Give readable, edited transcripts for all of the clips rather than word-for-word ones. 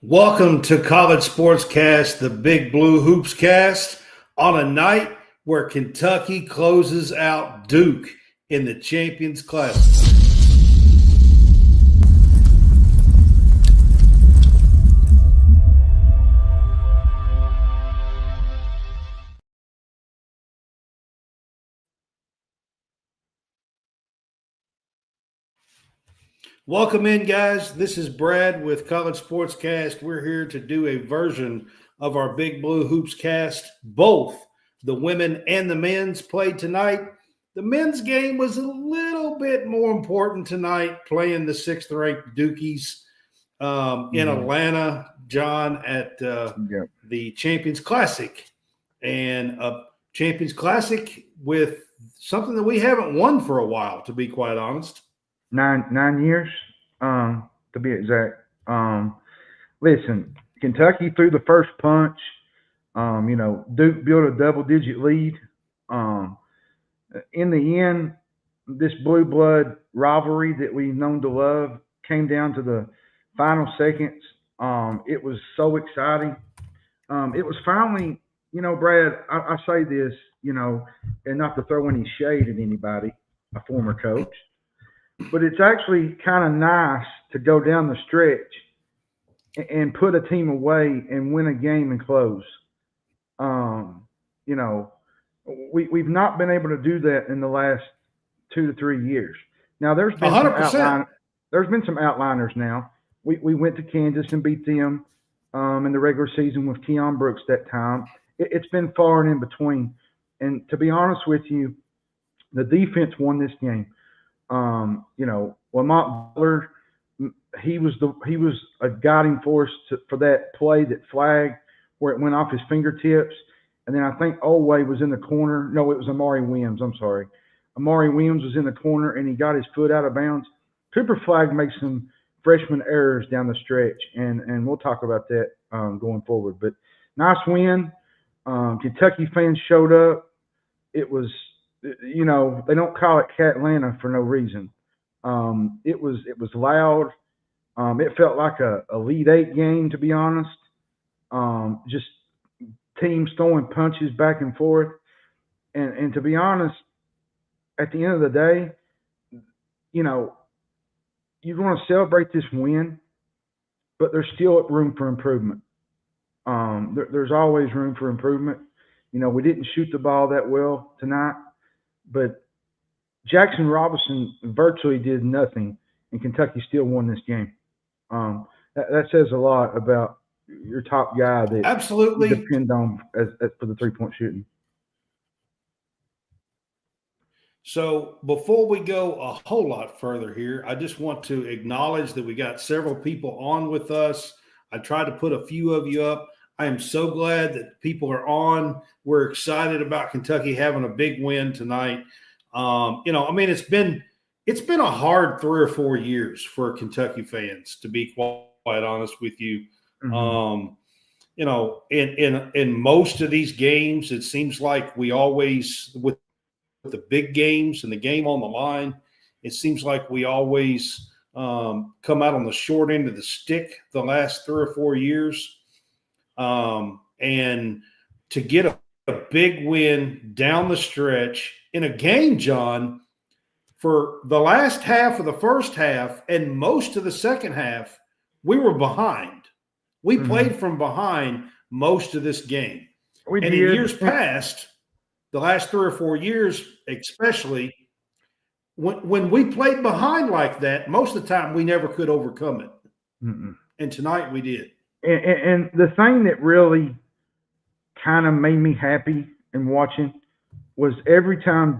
Welcome to College SportsCast, the Big Blue HoopsCast, on a night where Kentucky closes out Duke in the Champions Classic. Welcome in, guys. This is Brad with College SportsCast. We're here to do a version of our Big Blue HoopsCast. Both the women and the men's played tonight. The men's game was a little bit more important tonight, playing the sixth-ranked Dukies in Atlanta, John, at the Champions Classic. And a Champions Classic with something that we haven't won for a while, to be quite honest. 9 years, to be exact. Listen, Kentucky threw the first punch. Duke built a double-digit lead. In the end, this blue blood rivalry that we've known to love came down to the final seconds. It was so exciting. It was finally, Brad, I say this, and not to throw any shade at anybody, a former coach. But it's actually kind of nice to go down the stretch and put a team away and win a game and close. We've not been able to do that in the last 2 to 3 years. Now there's been 100%. There's been some outliners now. We went to Kansas and beat them in the regular season with Keon Brooks that time. It's been far and in between. And to be honest with you, the defense won this game. Lamont Butler, he was a guiding force for that play, that flag where it went off his fingertips. And then I think Olway was in the corner. No, it was Amari Williams. I'm sorry. Amari Williams was in the corner and he got his foot out of bounds. Cooper Flagg makes some freshman errors down the stretch, and we'll talk about that going forward. But nice win. Kentucky fans showed up. It was, they don't call it Catlanta for no reason. It was loud. It felt like a Elite Eight game, to be honest. Just teams throwing punches back and forth. And to be honest, at the end of the day, you're going to celebrate this win, but there's still room for improvement. There's always room for improvement. We didn't shoot the ball that well tonight, but Jackson Robinson virtually did nothing, and Kentucky still won this game. That says a lot about your top guy that absolutely you depend on as for the three-point shooting. So before we go a whole lot further here, I just want to acknowledge that we got several people on with us. I tried to put a few of you up. I am so glad that people are on. We're excited about Kentucky having a big win tonight. It's been a hard 3 or 4 years for Kentucky fans, to be quite honest with you. Mm-hmm. In most of these games, it seems like we always, with the big games and the game on the line, it seems like we always come out on the short end of the stick the last 3 or 4 years. And to get a big win down the stretch in a game, John, for the last half of the first half and most of the second half, we were behind. We played from behind most of this game. In years past, the last 3 or 4 years especially, when we played behind like that, most of the time we never could overcome it. Mm-mm. And tonight we did. And the thing that really kind of made me happy in watching was every time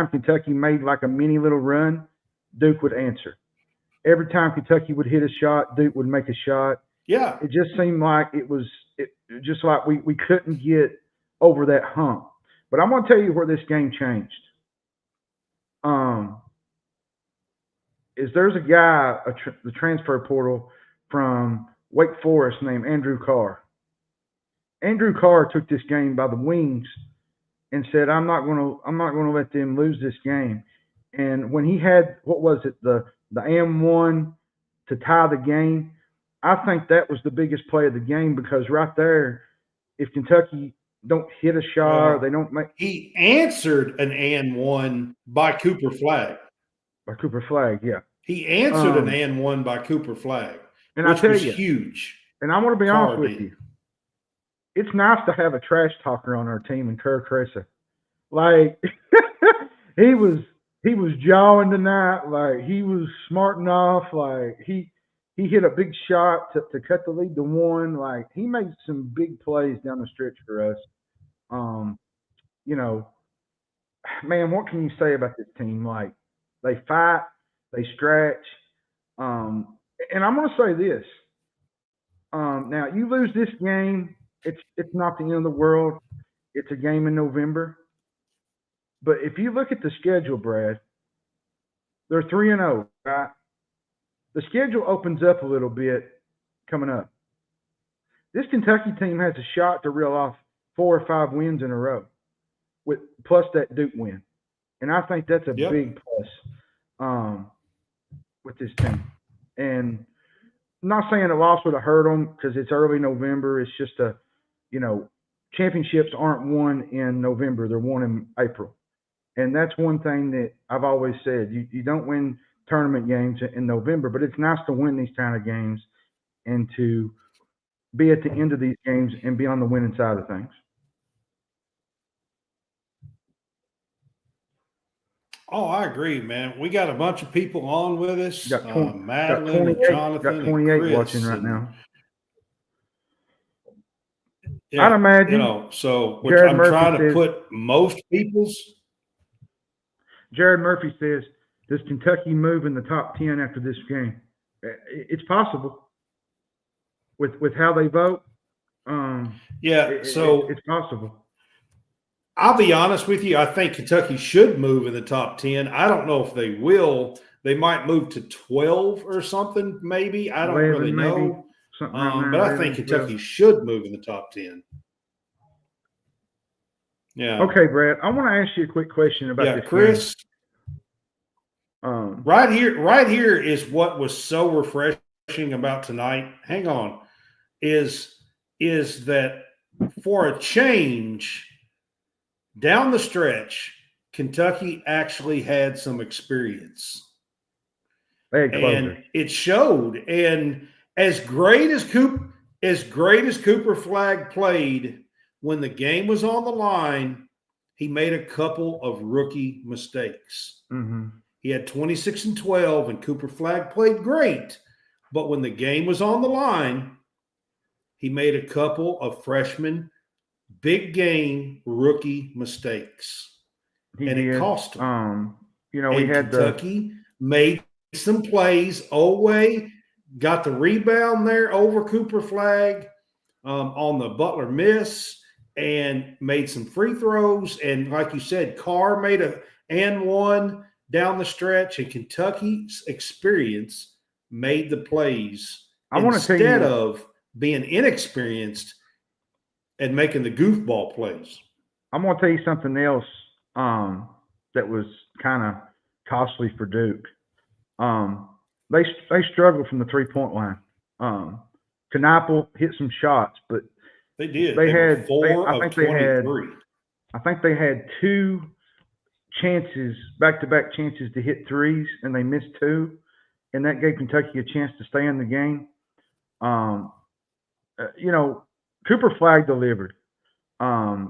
Kentucky made like a mini little run, Duke would answer. Every time Kentucky would hit a shot, Duke would make a shot. Yeah. It just seemed like it just like we couldn't get over that hump. But I'm going to tell you where this game changed. There's a guy, the transfer portal from Wake Forest named Andrew Carr. Andrew Carr took this game by the wings and said, I'm not going to let them lose this game. And when he had, the and one to tie the game, I think that was the biggest play of the game because right there, if Kentucky don't hit a shot or they Well, don't make he answered an and one by Cooper Flag. by Cooper Flag, yeah. He answered an and one by Cooper Flag, And I which tell was you, huge. and I want to be honest Carr with did. you, it's nice to have a trash talker on our team in Kerr Cressa. Like he was jawing tonight, like he was smarting off, like he hit a big shot to cut the lead to one. Like he made some big plays down the stretch for us. Um, you know, man, what can you say about this team? Like they fight, they stretch. And I'm gonna say this. Now you lose this game, it's not the end of the world. It's a game in November. But if you look at the schedule, Brad, they're 3-0, right? The schedule opens up a little bit coming up. This Kentucky team has a shot to reel off 4 or 5 wins in a row, with plus that Duke win, and I think that's a Yep. big plus with this team. And I'm not saying a loss would have hurt them because it's early November. It's just championships aren't won in November; they're won in April. And that's one thing that I've always said. You don't win tournament games in November, but it's nice to win these kind of games and to be at the end of these games and be on the winning side of things. Oh, I agree, man. We got a bunch of people on with us. Madeline and Jonathan got 28 and Chris watching right now. Yeah, I'd imagine. Which Jared I'm Murphy trying to says, put most people's. Jared Murphy says, does Kentucky move in the top 10 after this game? It's possible. With how they vote, it's possible. I'll be honest with you. I think Kentucky should move in the top 10. I don't know if they will. They might move to 12 or something, maybe. I don't 11, really know. Something right now, but I think Kentucky should move in the top 10. Yeah. Okay, Brad. I want to ask you a quick question about this Chris. Game. Right here is what was so refreshing about tonight. Hang on. Is that for a change down the stretch, Kentucky actually had some experience. And it showed. And as great as Cooper Flag played when the game was on the line, he made a couple of rookie mistakes. Mm-hmm. He had 26 and 12, and Cooper Flag played great. But when the game was on the line, he made a couple of freshman big game rookie mistakes. It cost him. Kentucky made some plays. Oway got the rebound there over Cooper Flag on the Butler miss and made some free throws. And like you said, Carr made a and one down the stretch, and Kentucky's experience made the plays instead of being inexperienced and making the goofball plays. I'm going to tell you something else that was kind of costly for Duke. They struggled from the 3-point line. Knappel hit some shots, but they did. They had 4 of 23. I think they had 2 chances, back-to-back chances to hit threes, and they missed 2, and that gave Kentucky a chance to stay in the game. Cooper Flag delivered. Flag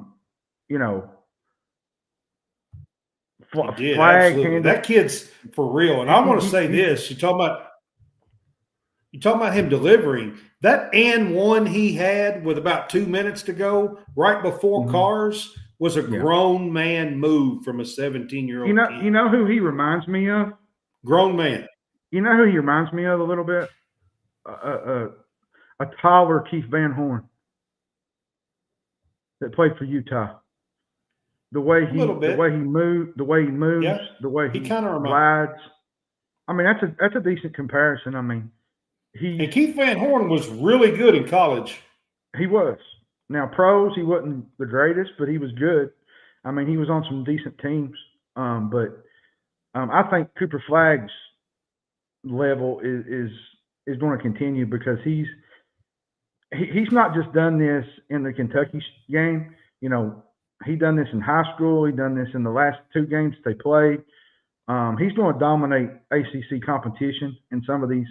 handled, that kid's for real. And I want to say this: you talking about him delivering that and one he had with about 2 minutes to go, right before Carr's, was a grown man move from a 17-year-old. You know who he reminds me of? Grown man. You know who he reminds me of a little bit? A taller Keith Van Horn that played for Utah. The way he moves, the way he kind of glides. I mean, that's a decent comparison. I mean, and Keith Van Horn was really good in college. He was. Now, pros, he wasn't the greatest, but he was good. I mean, he was on some decent teams. But I think Cooper Flag's level is is going to continue because he's not just done this in the Kentucky game. You know, he done this in high school. He done this in the last 2 games they played. He's going to dominate ACC competition in some of these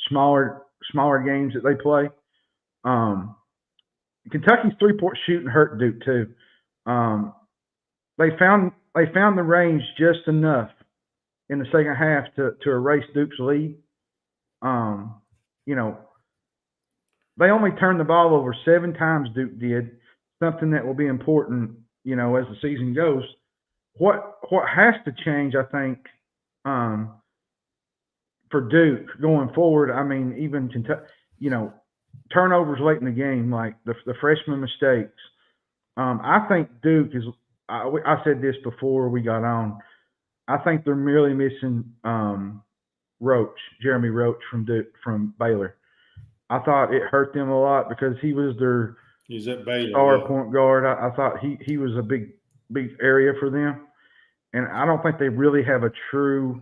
smaller games that they play. Kentucky's 3-point shooting hurt Duke too. They found the range just enough in the second half to erase Duke's lead. You know, they only turned the ball over 7 times, Duke did, something that will be important, you know, as the season goes. What has to change, I think, for Duke going forward, I mean, even Kentucky, you know, turnovers late in the game, like the freshman mistakes. I think Duke is I said this before we got on. I think they're merely missing Jeremy Roach from Baylor. I thought it hurt them a lot because he was their star point guard. I thought he was a big area for them. And I don't think they really have a true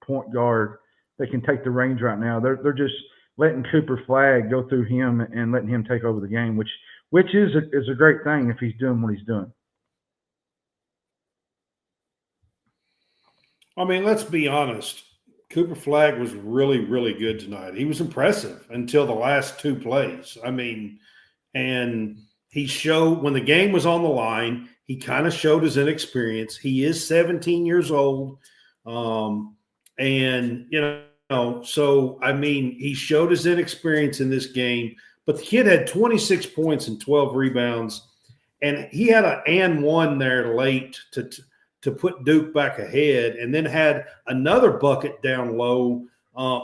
point guard that can take the range right now. They're just letting Cooper Flagg go through him and letting him take over the game, which is a great thing if he's doing what he's doing. I mean, let's be honest. Cooper Flagg was really, really good tonight. He was impressive until the last 2 plays. I mean, and he showed when the game was on the line, he kind of showed his inexperience. He is 17 years old. And, you know, so, I mean, he showed his inexperience in this game. But the kid had 26 points and 12 rebounds. And he had an and one there late to put Duke back ahead, and then had another bucket down low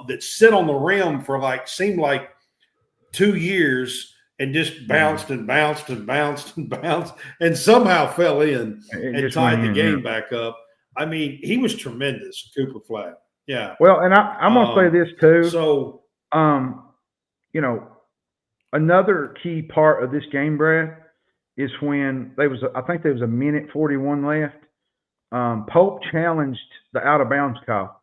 that sit on the rim for seemed like 2 years and just bounced and bounced and bounced and bounced and somehow fell in and tied the game back up. I mean, he was tremendous, Cooper Flagg. Yeah. Well, and I'm going to say this too. So, you know, another key part of this game, Brad, is when I think there was a minute 41 left. Pope challenged the out-of-bounds call.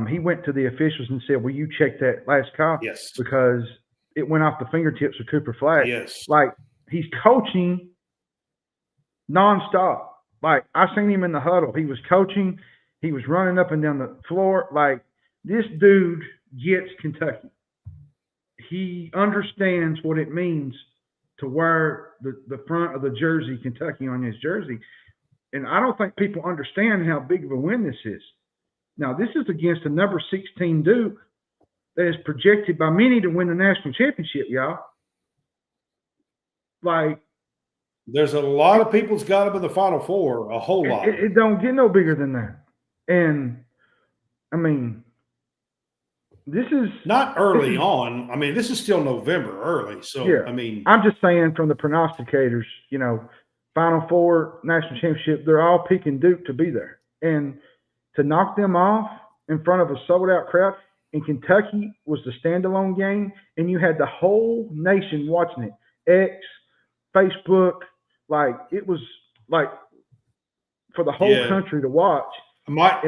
He went to the officials and said, will you check that last call? Yes. Because it went off the fingertips of Cooper Flagg. Yes. Like, he's coaching nonstop. Like, I seen him in the huddle. He was coaching. He was running up and down the floor. Like, this dude gets Kentucky. He understands what it means to wear the front of the jersey, Kentucky, on his jersey. And I don't think people understand how big of a win this is. Now, this is against a number 16 Duke that is projected by many to win the national championship, y'all. Like, there's a lot of people's got them in the Final Four, a whole lot. It don't get no bigger than that. And, I mean, this is – not early on. I mean, this is still November early. So, yeah. I mean – I'm just saying from the prognosticators, you know, Final Four, national championship, they're all picking Duke to be there. And to knock them off in front of a sold-out crowd, and Kentucky was the standalone game, and you had the whole nation watching it. X, Facebook, like it was like for the whole country to watch. My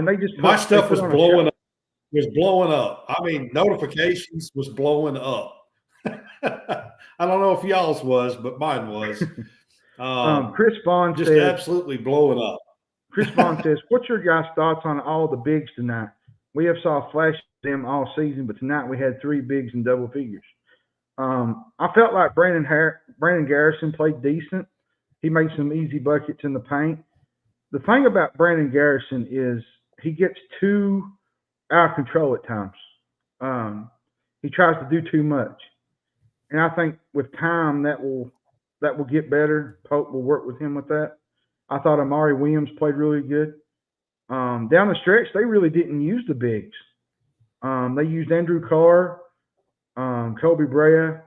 stuff was blowing up. Was blowing up. I mean, notifications was blowing up. I don't know if y'all's was, but mine was. Chris Vaughn just says, absolutely blowing up. Chris Vaughn says, "What's your guys' thoughts on all the bigs tonight? We have saw flashes of them all season, but tonight we had 3 bigs in double figures." I felt like Brandon Garrison played decent. He made some easy buckets in the paint. The thing about Brandon Garrison is he gets too out of control at times. He tries to do too much, and I think with time that will get better. Pope will work with him with that. I thought Amari Williams played really good. Down the stretch, they really didn't use the bigs. They used Andrew Carr, Kobe Brea,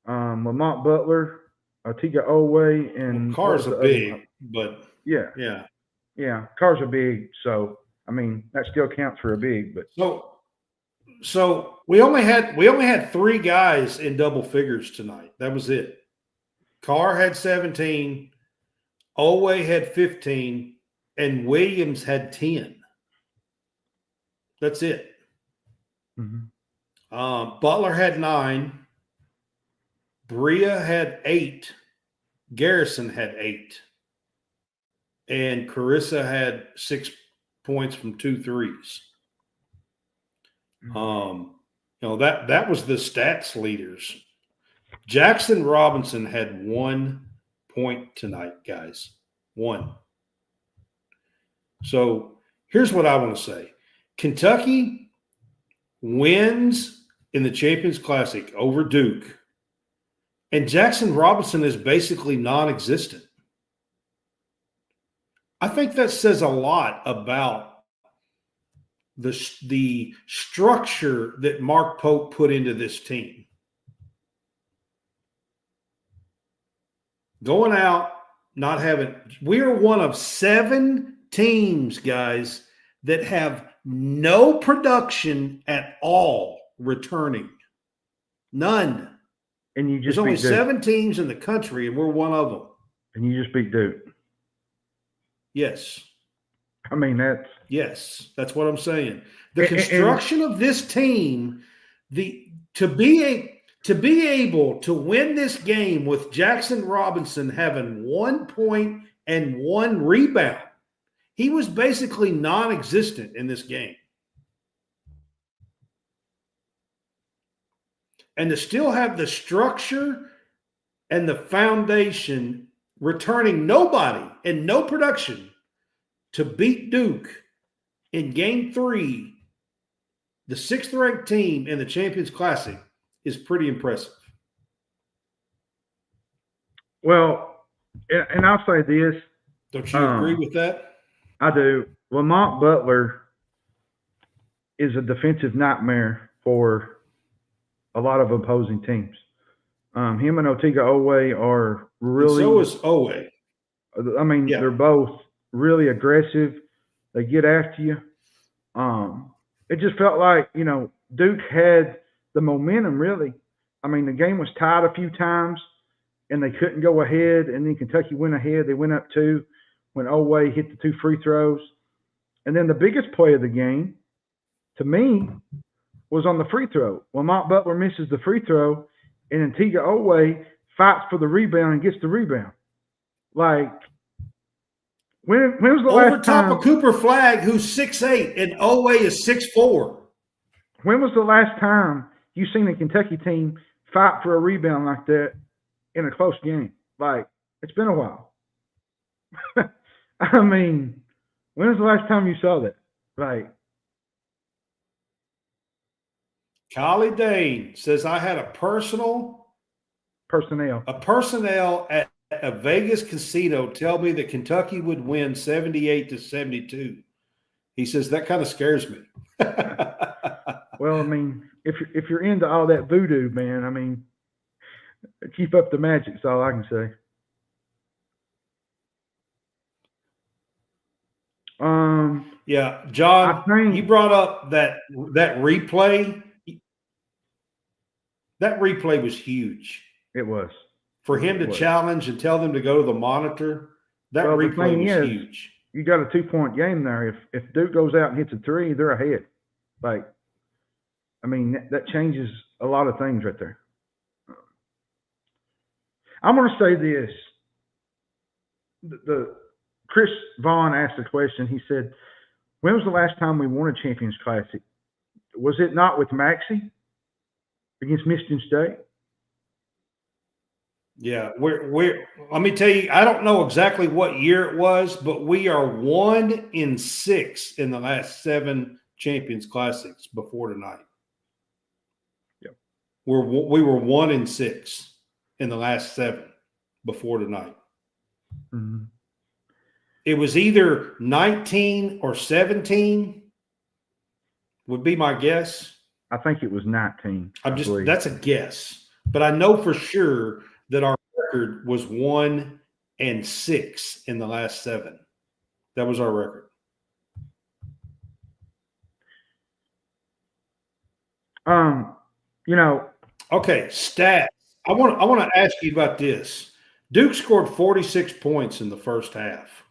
Lamont Butler, Tiga Owe, and Carr's a big, but yeah, Carr's a big. So I mean that still counts for a big. But so we only had 3 guys in double figures tonight. That was it. Carr had 17, Owe had 15, and Williams had 10. That's it. Mm-hmm. Butler had 9. Bria had 8. Garrison had 8. And Carissa had 6 points from 2 threes. That was the stats leaders. Jackson Robinson had 1 point tonight, guys. 1. So here's what I want to say. Kentucky wins in the Champions Classic over Duke, and Jackson Robinson is basically non-existent. I think that says a lot about the structure that Mark Pope put into this team. Going out, not having – we are one of 7 teams, guys, that have no production at all returning. None. And you just There's only beat Duke. 7 teams in the country, and we're one of them. And you just beat Duke. Yes. I mean, Yes, that's what I'm saying. The construction of this team, to be able to win this game with Jackson Robinson having 1 point and 1 rebound, he was basically non-existent in this game. And to still have the structure and the foundation returning nobody and no production to beat Duke in Game 3, the 6th-ranked team in the Champions Classic, is pretty impressive. well, and I'll say this. Don't you agree with that? I do. Lamont Butler is a defensive nightmare for a lot of opposing teams. Him and Otiga Owe are really. And so is Owe. I mean, They're both really aggressive. They get after you. It just felt like, Duke had the momentum, really. I mean, the game was tied a few times, and they couldn't go ahead, and then Kentucky went ahead. They went up 2 when Owe hit the 2 free throws. And then the biggest play of the game, to me, was on the free throw. Lamont Butler misses the free throw, and Antigua Owe fights for the rebound and gets the rebound. Like, when was the Over last top time? of Cooper Flagg, who's 6'8", and Owe is 6'4". When was the last time you seen a Kentucky team fight for a rebound like that in a close game? Like, it's been a while. I mean, when was the last time you saw that? Like, Kylie Dane says, I had a personnel at a Vegas casino tell me that Kentucky would win 78-72. He says, that kind of scares me. Well, I mean, if you're into all that voodoo, man, I mean, keep up the magic. That's all I can say. Yeah, John, you brought up that replay. That replay was huge. It was. For him to challenge and tell them to go to the monitor, that replay was huge. You got a 2-point game there. If Duke goes out and hits a 3, they're ahead. Like, I mean, that changes a lot of things right there. I'm going to say this. The Chris Vaughn asked a question. He said, when was the last time we won a Champions Classic? Was it not with Maxey against Michigan State? Yeah, we're. Let me tell you, I don't know exactly what year it was, but we are 1-6 in the last 7 Champions Classics before tonight. Yep. We were 1-6 in the last 7 before tonight. Mm-hmm. It was either 19 or 17, would be my guess. I think it was 19. That's a guess, but I know for sure that our record was 1-6 in the last 7. That was our record. Okay, stats. I want to ask you about this. Duke scored 46 points in the first half.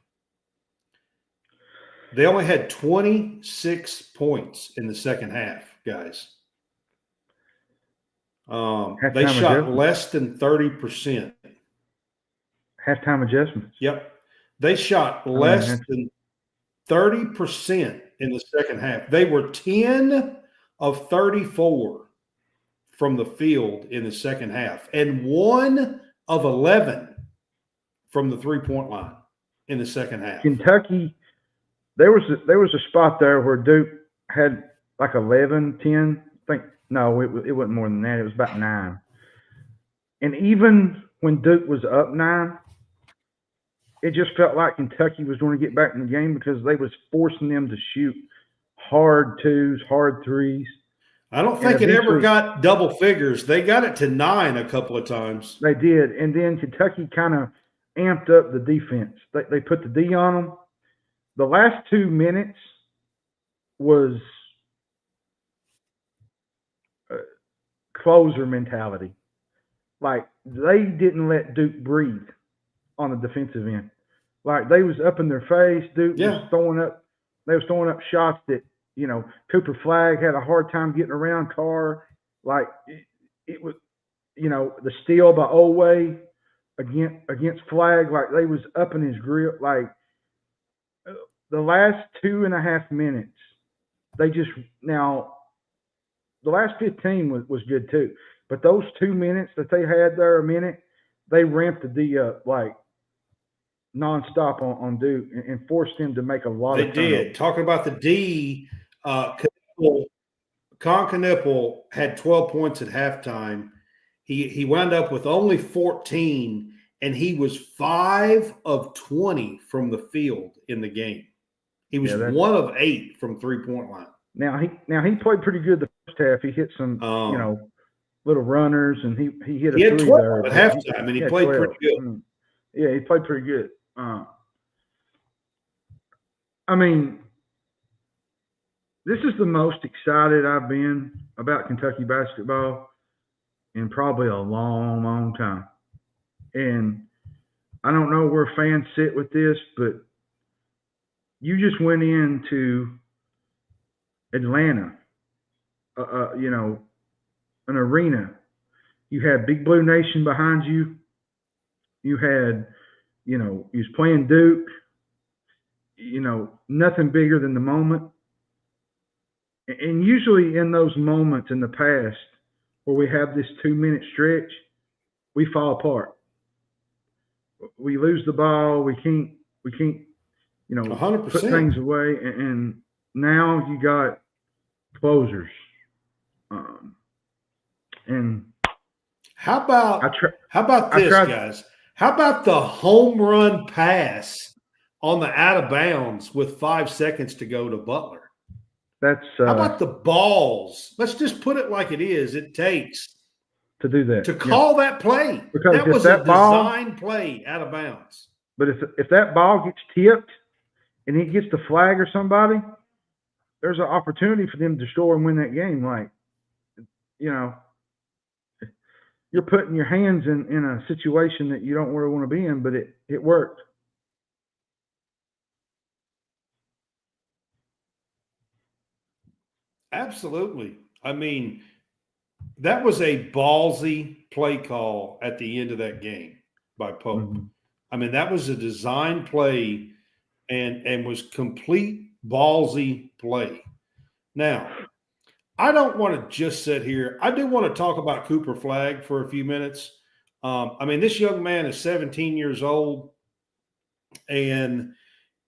They only had 26 points in the second half, guys. They Halftime shot adjustments. less than 30%. Halftime adjustments. Yep. They shot less than 30% in the second half. They were 10 of 34 from the field in the second half and 1 of 11 from the three-point line in the second half. Kentucky, there was a spot there where Duke had like 11, 10. I think no, it wasn't more than that. It was about 9. And even when Duke was up 9, it just felt like Kentucky was going to get back in the game because they was forcing them to shoot hard twos, hard threes. I don't think it ever got double figures. They got it to 9 a couple of times. They did. And then Kentucky kind of amped up the defense. They put the D on them. The last 2 minutes was closer mentality. Like, they didn't let Duke breathe on the defensive end. Like, they was up in their face. Duke was throwing up. They was throwing up shots that, Cooper Flagg had a hard time getting around Carr. Like, it was, the steal by Olway against Flagg. Like, they was up in his grip. Like, the last 2.5 minutes, the last 15 was good too. But those 2 minutes that they had there a minute, they ramped the D up like nonstop on Duke and forced him to make a lot of turnovers. They did. Talking about the D, Knippel had 12 points at halftime. He wound up with only 14, and he was 5 of 20 from the field in the game. He was 1 of 8 from three-point line. Now he played pretty good the first half. He hit some little runners, and he hit a 3 there at halftime, and he played 12. pretty good. Yeah, he played pretty good. I mean, this is the most excited I've been about Kentucky basketball in probably a long, long time. And I don't know where fans sit with this, but you just went into Atlanta, an arena. You had Big Blue Nation behind you. You had, you was playing Duke. Nothing bigger than the moment. And usually in those moments in the past where we have this 2-minute stretch, we fall apart. We lose the ball. We can't 100%. put things away. And now you got closers. And how about this, guys? How about the home run pass on the out of bounds with 5 seconds to go to Butler? How about the balls? Let's just put it like it is. It takes to do that, to call that play. Because that was a design play out of bounds. But if that ball gets tipped and it gets the flag or somebody, there's an opportunity for them to score and win that game. Like, you're putting your hands in a situation that you don't really want to be in, but it worked. Absolutely. I mean, that was a ballsy play call at the end of that game by Pope. Mm-hmm. I mean, that was a design play and was complete ballsy play. Now, I don't want to just sit here. I do want to talk about Cooper Flagg for a few minutes. I mean, this young man is 17 years old, and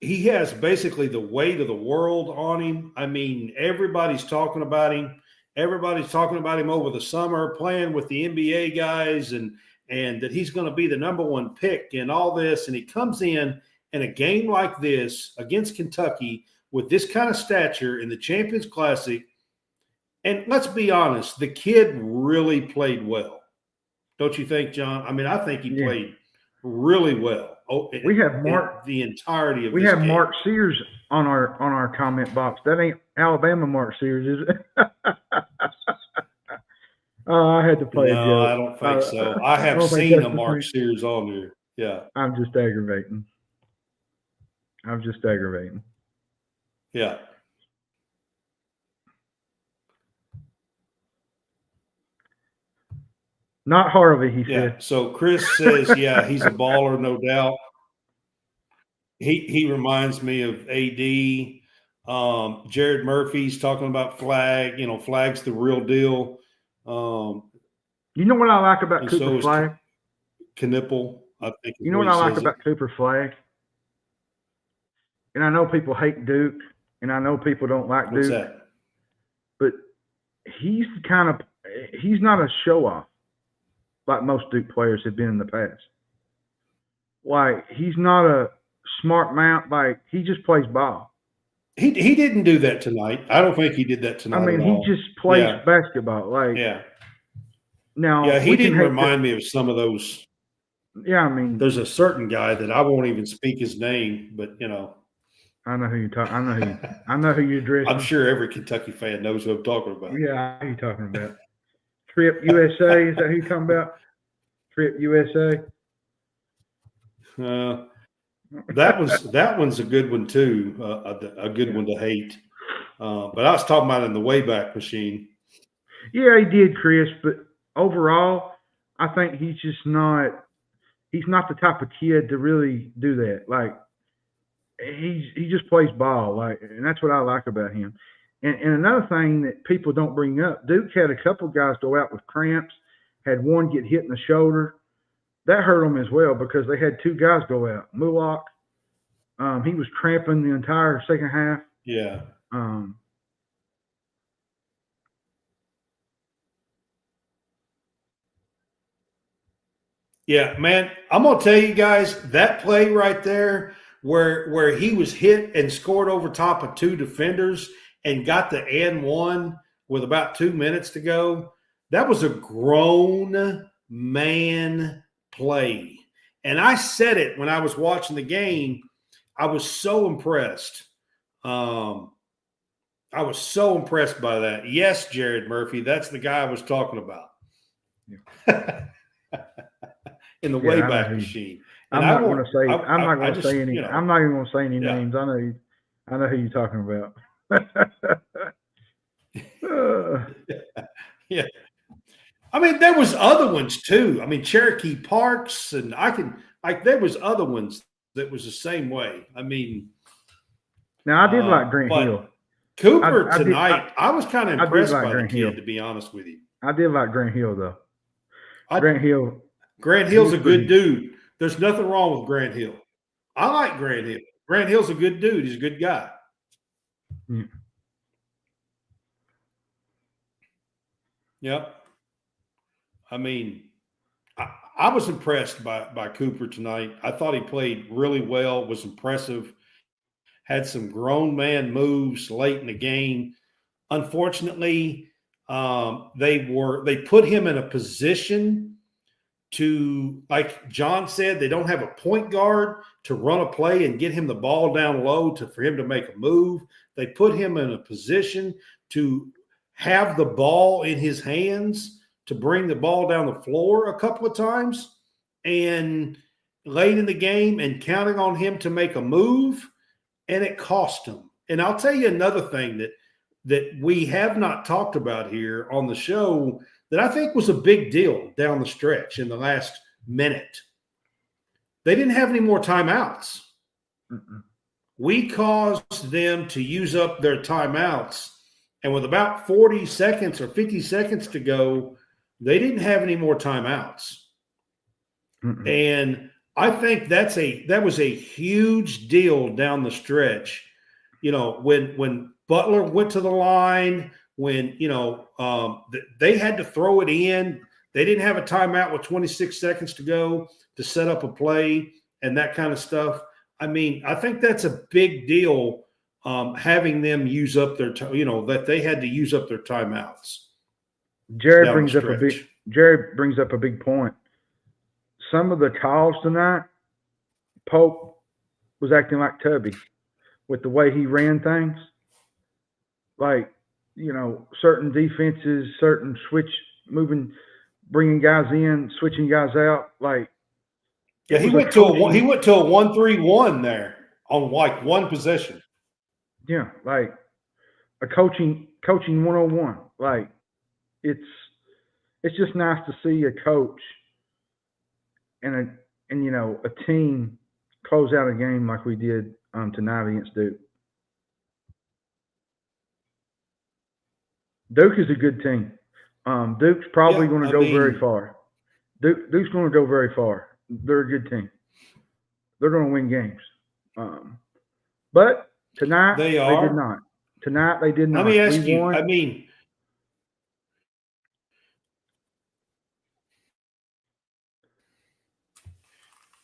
he has basically the weight of the world on him. I mean, everybody's talking about him. Everybody's talking about him over the summer, playing with the NBA guys, and that he's going to be the number 1 pick and all this. And he comes in a game like this against Kentucky with this kind of stature in the Champions Classic. And let's be honest, the kid really played well. Don't you think, John? I mean, I think he played really well. We have Mark the entirety of. We this have game. Mark Sears on our comment box. That ain't Alabama Mark Sears, is it? I had to play a joke. No, I don't think so. I have seen a Mark Sears on there. Yeah. I'm just aggravating. Yeah. Not Harvey, he Yeah. said. So Chris says, yeah, he's a baller, no doubt. He reminds me of AD. Jared Murphy's talking about Flag. Flag's the real deal. You know what I like about And Cooper so is Flag? Knipple, I think is You the know way what he I like says it. about Cooper Flag? And I know people hate Duke, and I know people don't like What's Duke, that? but he's not a show off like most Duke players have been in the past. Like, he's not a smart mount. Like, he just plays ball. He didn't do that tonight. I don't think he did that I tonight mean, at he all. just plays Yeah. basketball. Like, Yeah. now Yeah, he we can didn't hate that. remind me of some of those. Yeah, I mean, There's a certain guy that I won't even speak his name, but I know who you talk. I know who you're addressing. I'm sure every Kentucky fan knows who I'm talking about. Yeah, I know who you're talking about. Trip USA, is that who you're talking about? Trip USA. That one's a good one too. A good one to hate. But I was talking about in the Wayback Machine. Yeah, he did, Chris. But overall, I think he's just not. He's not the type of kid to really do that. Like, he just plays ball. Like, and that's what I like about him. And another thing that people don't bring up, Duke had a couple guys go out with cramps. Had one get hit in the shoulder. That hurt them as well because they had two guys go out. Mullock, he was cramping the entire second half. Yeah. Yeah, man, I'm gonna tell you guys that play right there where he was hit and scored over top of two defenders and got the and one with about 2 minutes to go. That was a grown man play. And I said it when I was watching the game. I was so impressed. I was so impressed by that. Yes, Jared Murphy, that's the guy I was talking about. Yeah. In the Wayback Machine. And I'm not going to say. I'm not going to say any. I'm not even going to say any names. I know who you're talking about. Yeah. I mean, there was other ones too. I mean, Cherokee Parks, and there was other ones that was the same way. I mean, now I did like Grant Hill. Cooper tonight, I was kind of impressed by the kid, to be honest with you. I did like Grant Hill though. Grant Hill's a good dude. There's nothing wrong with Grant Hill. I like Grant Hill. Grant Hill's a good dude. He's a good guy. Yeah. Yep. I mean, I was impressed by Cooper tonight. I thought he played really well, was impressive, had some grown man moves late in the game. Unfortunately, they put him in a position to, like John said, they don't have a point guard to run a play and get him the ball down low for him to make a move. They put him in a position to have the ball in his hands to bring the ball down the floor a couple of times, and late in the game and counting on him to make a move, and it cost him. And I'll tell you another thing that we have not talked about here on the show that I think was a big deal down the stretch in the last minute. They didn't have any more timeouts. Mm-mm. We caused them to use up their timeouts, and with about 40 seconds or 50 seconds to go, they didn't have any more timeouts. Mm-mm. And I think that was a huge deal down the stretch. When Butler went to the line, when they had to throw it in, they didn't have a timeout with 26 seconds to go to set up a play and that kind of stuff. I mean, I think that's a big deal, having them use up their that they had to use up their timeouts. Jared brings up a big point. Some of the calls tonight, Pope was acting like Tubby with the way he ran things. Like, certain defenses, certain bringing guys in, switching guys out. Like, yeah, he went to a 1-3-1 there on like one possession. Yeah, like a coaching 101. Like, it's just nice to see a coach and a team close out a game like we did tonight against Duke. Duke is a good team. Duke's probably Yeah, going to I go very mean, far. Duke's going to go very far. They're a good team. They're going to win games. But tonight they they did are. not. Tonight they did Let me not. We ask you. I won. mean,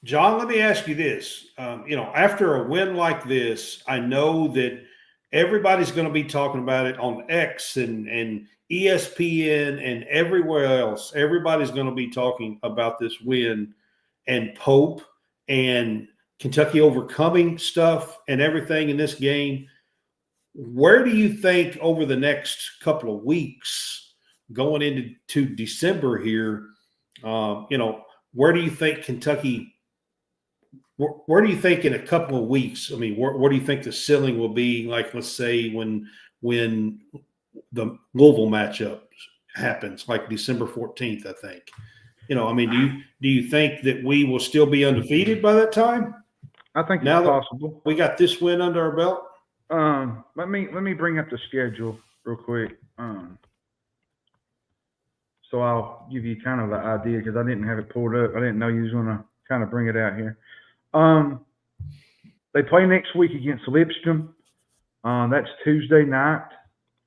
John, let me ask you this. After a win like this, I know that everybody's going to be talking about it on X and ESPN and everywhere else. Everybody's going to be talking about this win and Pope and Kentucky overcoming stuff and everything in this game. Where do you think over the next couple of weeks, going into December here, where do you think Kentucky – where do you think in a couple of weeks? I mean, where do you think the ceiling will be? Like, let's say when the Louisville matchup happens, like December 14th, I think. I mean, do you think that we will still be undefeated by that time? I think it's Now that possible. we got this win under our belt. Let me bring up the schedule real quick. So I'll give you kind of the idea because I didn't have it pulled up. I didn't know you was going to kind of bring it out here. They play next week against Lipscomb. That's Tuesday night.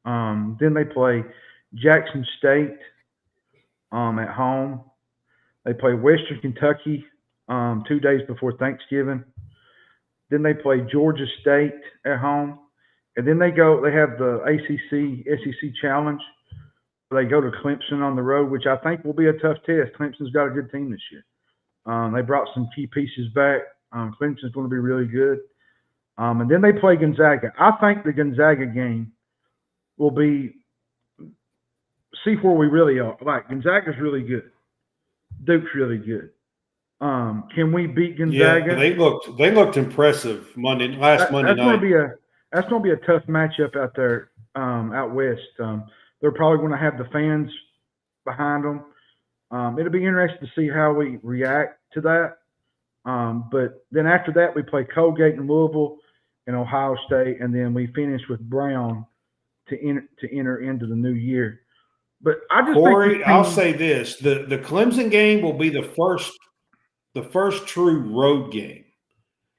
Then they play Jackson State at home. They play Western Kentucky 2 days before Thanksgiving. Then they play Georgia State at home. And then they have the ACC SEC Challenge. They go to Clemson on the road, which I think will be a tough test. Clemson's got a good team this year. They brought some key pieces back. Clemson's going to be really good. And then they play Gonzaga. I think the Gonzaga game will see where we really are. Like, Gonzaga's really good. Duke's really good. Can we beat Gonzaga? Yeah, they looked impressive Monday night. That's going to be a tough matchup out there out west. They're probably going to have the fans behind them. It'll be interesting to see how we react to that. But then after that, we play Colgate and Louisville and Ohio State, and then we finish with Brown to enter into the new year. But I just Corey, think I'll say this: the Clemson game will be the first true road game.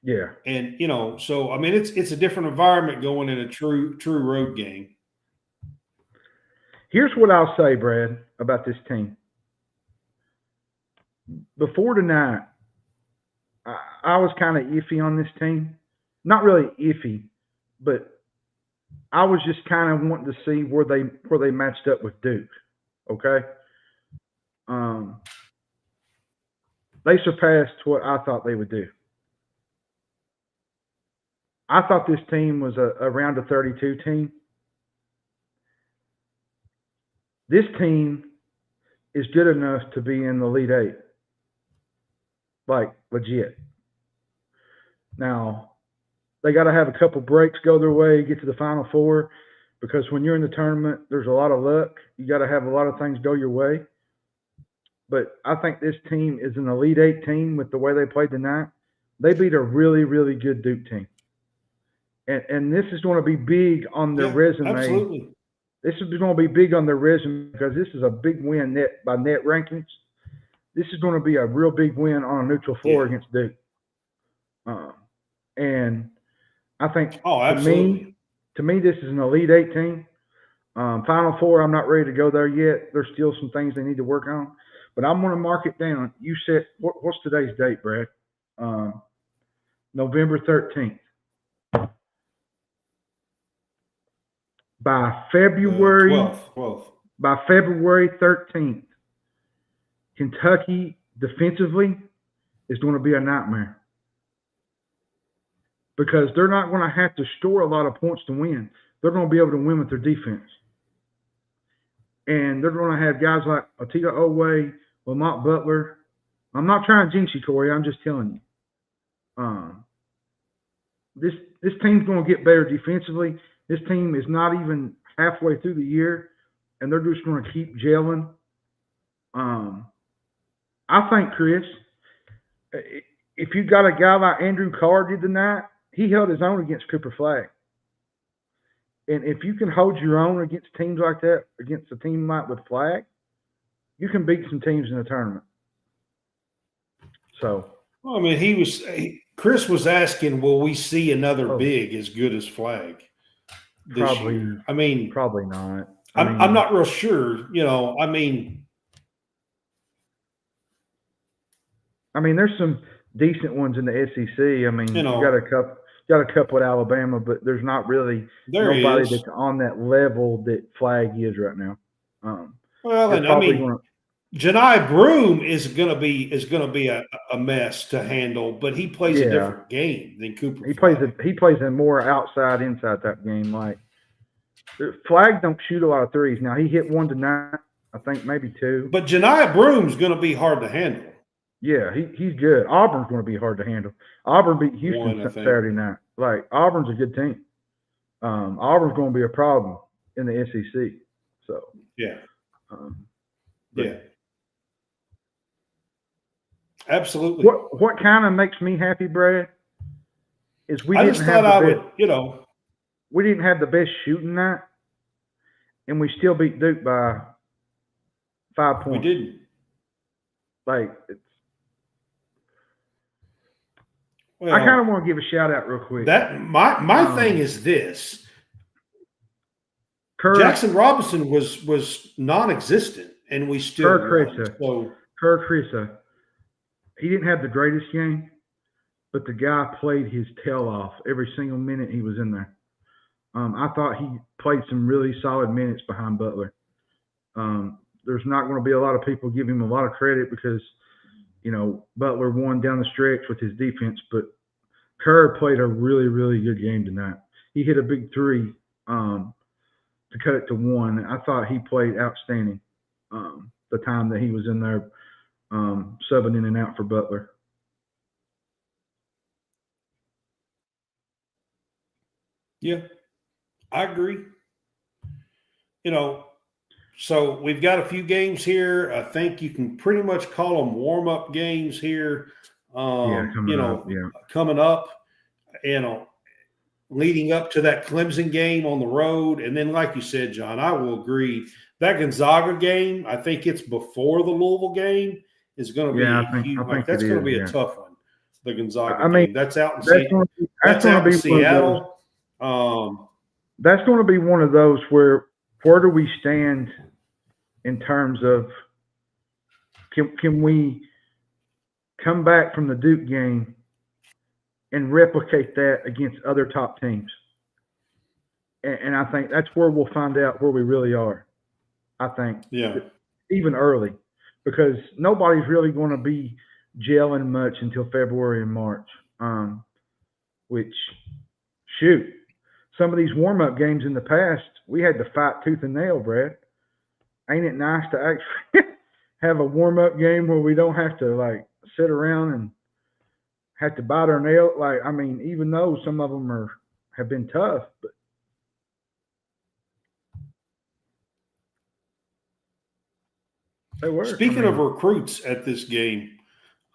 Yeah. And so I mean, it's a different environment going in a true road game. Here's what I'll say, Brad, about this team. Before tonight, I was kind of iffy on this team. Not really iffy, but I was just kind of wanting to see where they matched up with Duke. Okay. They surpassed what I thought they would do. I thought this team was around a 32 team. This team is good enough to be in the Elite Eight. Like, legit. Now, they got to have a couple breaks go their way, get to the Final Four, because when you're in the tournament, there's a lot of luck. You got to have a lot of things go your way. But I think this team is an Elite Eight team with the way they played tonight. They beat a really, really good Duke team. And this is going to be big on their resume. Absolutely. This is going to be big on their resume because this is a big win by net rankings. This is going to be a real big win on a neutral floor against Duke. And I think to me, this is an Elite Eight team. Final Four, I'm not ready to go there yet. There's still some things they need to work on. But I'm going to mark it down. You said, what's today's date, Brad? November 13th. By February 12th. By February 13th, Kentucky defensively is going to be a nightmare because they're not going to have to score a lot of points to win. They're going to be able to win with their defense. And they're going to have guys like Atita Owe, Lamont Butler. I'm not trying to jinx you, Corey. I'm just telling you. This team's going to get better defensively. This team is not even halfway through the year, and they're just going to keep gelling. I think, Chris, if you got a guy like Andrew Carr did tonight, he held his own against Cooper Flagg. And if you can hold your own against teams like that, against a team like with Flagg, you can beat some teams in the tournament. So, well, I mean, Chris was asking, will we see another big as good as Flagg this year? I mean, probably not. I'm not real sure. I mean, there's some decent ones in the SEC. I mean, you got a couple at Alabama, but there's not really nobody that's on that level that Flagg is right now. Well, and I mean, Janai Broom is going to be a mess to handle, but he plays a different game than Cooper. He plays a more outside inside type game. Like Flagg don't shoot a lot of threes. Now he hit one tonight, I think maybe two. But Janai Broom's going to be hard to handle. Yeah, he's good. Auburn's going to be hard to handle. Auburn beat Houston Saturday night. Like Auburn's a good team. Auburn's going to be a problem in the SEC. So yeah, absolutely. What kind of makes me happy, Brad, is we didn't have the best shooting night, and we still beat Duke by 5 points. We didn't. Like I kind of want to give a shout out real quick. That my thing is this. Jackson Robinson was non-existent, and we still won. Kerr Krisa, he didn't have the greatest game, but the guy played his tail off every single minute he was in there. I thought he played some really solid minutes behind Butler. There's not going to be a lot of people give him a lot of credit because, Butler won down the stretch with his defense, but Kerr played a really, really good game tonight. He hit a big three to cut it to one. I thought he played outstanding the time that he was in there subbing in and out for Butler. Yeah, I agree. So we've got a few games here. I think you can pretty much call them warm-up games here. Coming up, leading up to that Clemson game on the road. And then, like you said, John, I will agree. That Gonzaga game, I think it's before the Louisville game, is going to be that's going to be a tough one. The Gonzaga game. That's out in Seattle. That's going to be one of those where do we stand in terms of can we come back from the Duke game and replicate that against other top teams? And I think that's where we'll find out where we really are. I think, even early, because nobody's really going to be gelling much until February and March. Which, shoot, some of these warm-up games in the past, we had to fight tooth and nail, Brad. Ain't it nice to actually have a warm-up game where we don't have to, sit around and have to bite our nail? Even though some of them have been tough, but they were. Speaking of recruits at this game,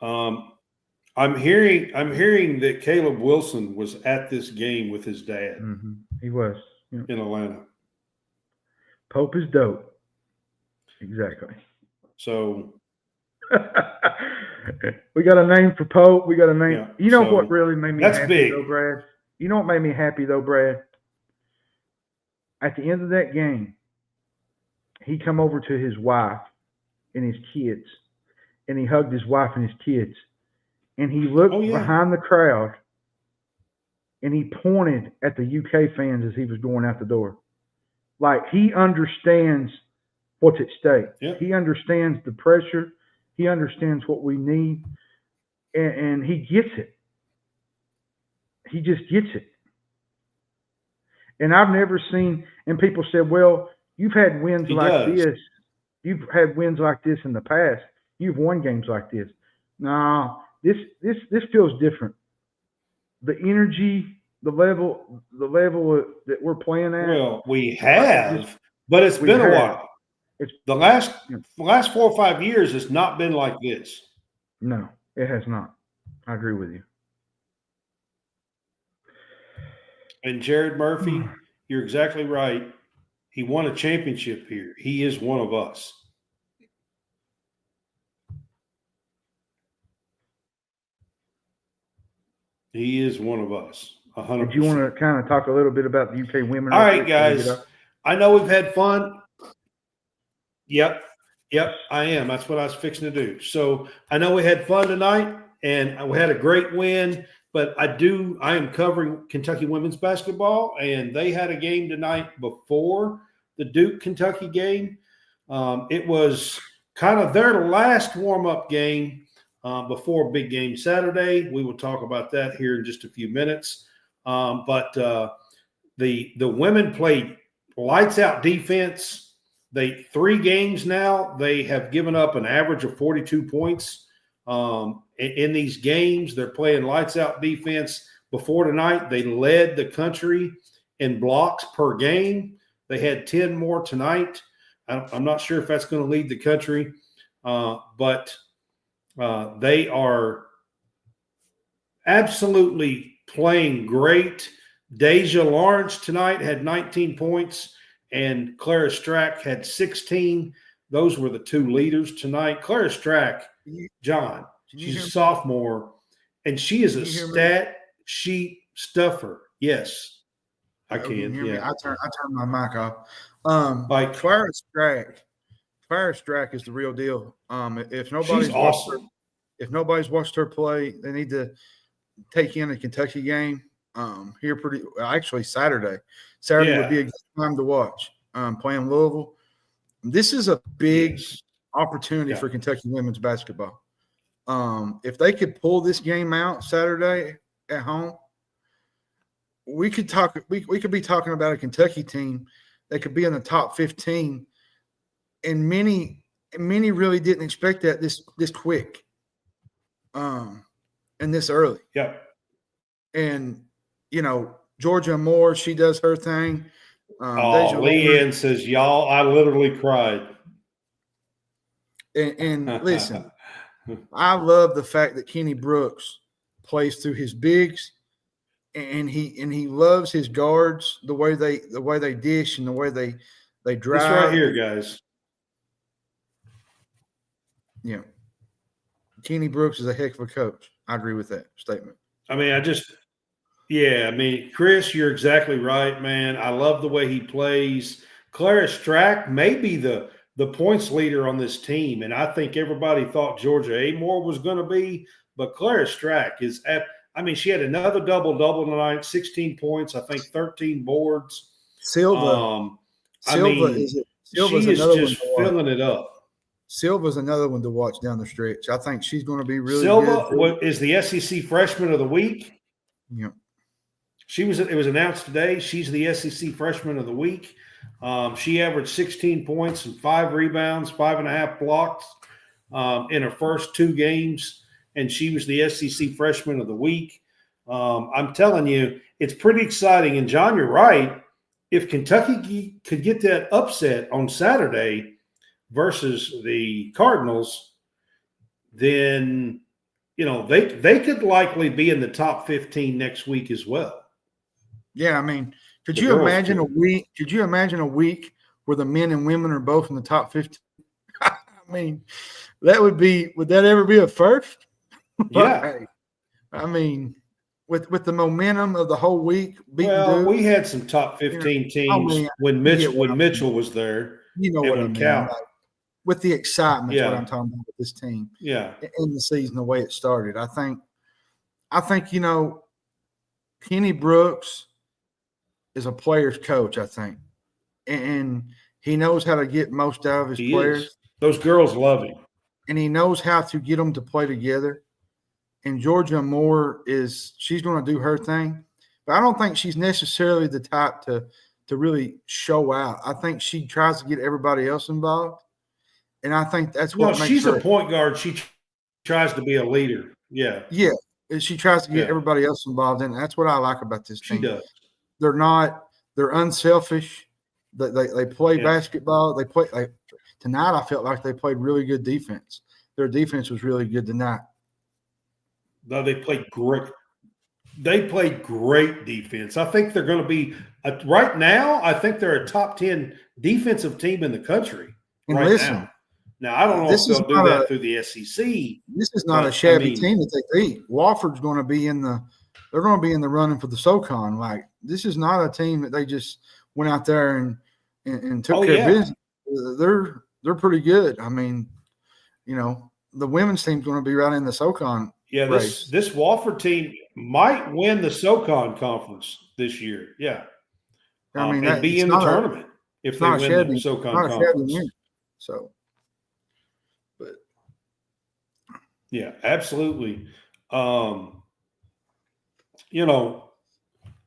I'm hearing that Caleb Wilson was at this game with his dad. Mm-hmm. He was in Atlanta. Pope is dope. Exactly. So we got a name for Pope. We got a name. Yeah, what really made me happy big. though, Brad? You know what made me happy though, Brad? At the end of that game, he come over to his wife and his kids, and he hugged his wife and his kids, and he looked behind the crowd, and he pointed at the UK fans as he was going out the door. Like, he understands what's at stake. Yep. He understands the pressure. He understands what we need, and he gets it. He just gets it. And I've never seen, and people said, well, you've had wins this. You've had wins like this in the past. You've won games like this. No, this feels different. The energy, the level that we're playing at. Well, we have, but it's been a while. The last 4 or 5 years has not been like this. No, it has not. I agree with you. And Jared Murphy, you're exactly right. He won a championship here. He is one of us. He is one of us. 100%. Did you want to kind of talk a little bit about the UK women? All right, guys. I know we've had fun. Yep, I am. That's what I was fixing to do. So I know we had fun tonight, and we had a great win. But I am covering Kentucky women's basketball, and they had a game tonight before the Duke-Kentucky game. It was kind of their last warm-up game before a big game Saturday. We will talk about that here in just a few minutes. But the women played lights-out defense. 3 games now, they have given up an average of 42 points. In these games, they're playing lights-out defense. Before tonight, they led the country in blocks per game. They had 10 more tonight. I'm not sure if that's going to lead the country, but they are absolutely playing great. Deja Lawrence tonight had 19 points, and Clara Strack had 16. Those were the 2 leaders tonight. Clara Strack, John, she's a sophomore, and she is a stat sheet stuffer. Yes, I can. Yeah, I turn my mic off. Clara Strack is the real deal. If nobody's she's awesome. If nobody's watched her play, they need to take in a Kentucky game. Here actually Saturday would be a good time to watch. Playing Louisville. This is a big opportunity for Kentucky women's basketball. If they could pull this game out Saturday at home, we could be talking about a Kentucky team that could be in the top 15. And many really didn't expect that this quick. And this early. Yeah. And Georgia Moore, she does her thing. Leanne says, y'all, I literally cried. And listen, I love the fact that Kenny Brooks plays through his bigs, and he loves his guards the way they dish and the way they drive. This right here, guys. Yeah, Kenny Brooks is a heck of a coach. I agree with that statement. I mean, Chris, you're exactly right, man. I love the way he plays. Clara Strack may be the points leader on this team, and I think everybody thought Georgia Amore was going to be, but Clara Strack is she had another double-double tonight, 16 points, I think 13 boards. Silva she is just filling it up. Silva's another one to watch down the stretch. I think she's going to be really Silva good. Is the SEC Freshman of the Week. Yeah. It was announced today. She's the SEC Freshman of the Week. She averaged 16 points and 5 rebounds, 5.5 blocks in her first 2 games, and she was the SEC Freshman of the Week. I'm telling you, it's pretty exciting. And, John, you're right. If Kentucky could get that upset on Saturday versus the Cardinals, then, they could likely be in the top 15 next week as well. Yeah, I mean, could you imagine a week? Could you imagine a week where the men and women are both in the top 15? I mean, would that ever be a first? Yeah. I mean, with the momentum of the whole week. We had some top 15 teams when Mitchell was there. You know what I mean? Like, with the excitement, is what I'm talking about with this team. Yeah. In the season, the way it started, I think Kenny Brooks is a player's coach, I think. And he knows how to get most out of his players. Those girls love him. And he knows how to get them to play together. And Georgia Moore she's going to do her thing. But I don't think she's necessarily the type to really show out. I think she tries to get everybody else involved. And I think that's what makes her. She's a point guard. She tries to be a leader. Yeah. Yeah. She tries to get everybody else involved. And that's what I like about this team. She does. They're unselfish. They play Yeah. basketball. They play tonight. I felt like they played really good defense. Their defense was really good tonight. No, they played great. They played great defense. I think they're going to be right now. I think they're a top 10 defensive team in the country And right listen, now. Now I don't know this if is they'll do not that a- through the SEC. This is not But, a shabby I mean- team that they beat. Wofford's going to be they're going to be in the running for the SoCon. Like, this is not a team that they just went out there and took care of business. They're pretty good. I mean, the women's team's going to be right in the SoCon. Yeah, race. this Wofford team might win the SoCon conference this year. Yeah. I mean, and be in the tournament if they win the SoCon conference. So, but yeah, absolutely.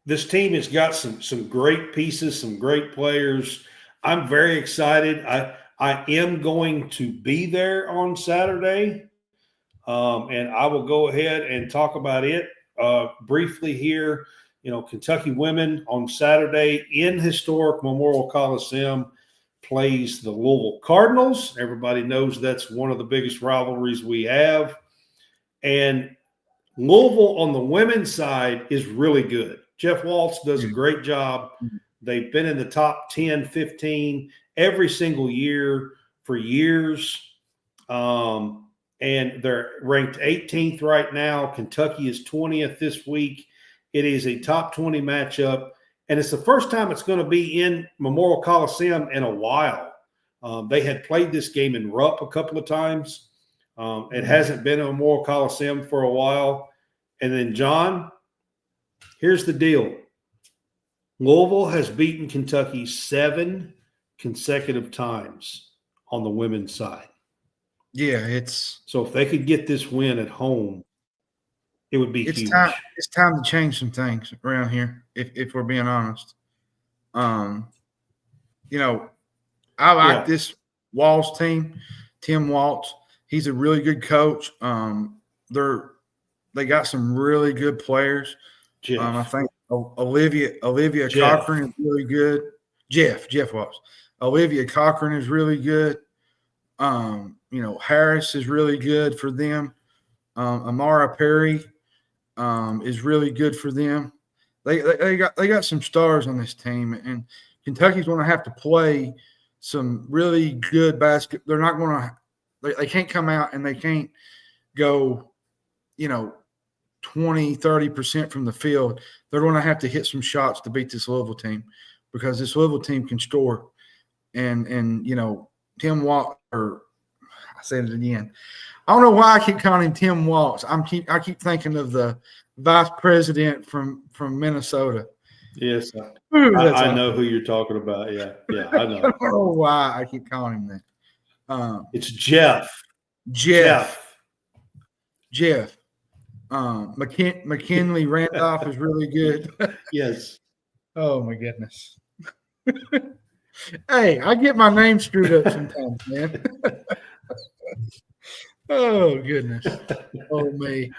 This team has got some great pieces, some great players. I'm very excited. I am going to be there on Saturday, and I will go ahead and talk about it briefly here. Kentucky women on Saturday in historic Memorial Coliseum plays the Louisville Cardinals. Everybody knows that's one of the biggest rivalries we have. And Louisville on the women's side is really good. Jeff Waltz does a great job. They've been in the top 10, 15 every single year for years. And they're ranked 18th right now. Kentucky is 20th this week. It is a top 20 matchup. And it's the first time it's going to be in Memorial Coliseum in a while. They had played this game in Rupp a couple of times. It hasn't been in Memorial Coliseum for a while. And then, John, here's the deal. Louisville has beaten Kentucky 7 consecutive times on the women's side. yeah, So if they could get this win at home, it would be huge. It's time to change some things around here, if we're being honest. I like this Walls team, Tim Waltz. He's a really good coach. They got some really good players. I think Olivia Cochran is really good. Jeff Waltz. Olivia Cochran is really good. Harris is really good for them. Amara Perry is really good for them. They got some stars on this team, and Kentucky's going to have to play some really good basket. They're not going to. They can't come out and they can't go, 20-30% from the field. They're going to have to hit some shots to beat this Louisville team, because this Louisville team can score. And Tim Waltz, or I said it again. I don't know why I keep calling him Tim Waltz. I keep thinking of the vice president from Minnesota. Yes, I know who you're talking about. Yeah, I know. I don't know why I keep calling him that. It's Jeff. McKinley Randolph is really good. Yes. Oh my goodness. Hey, I get my name screwed up sometimes, man. Oh goodness. Oh me.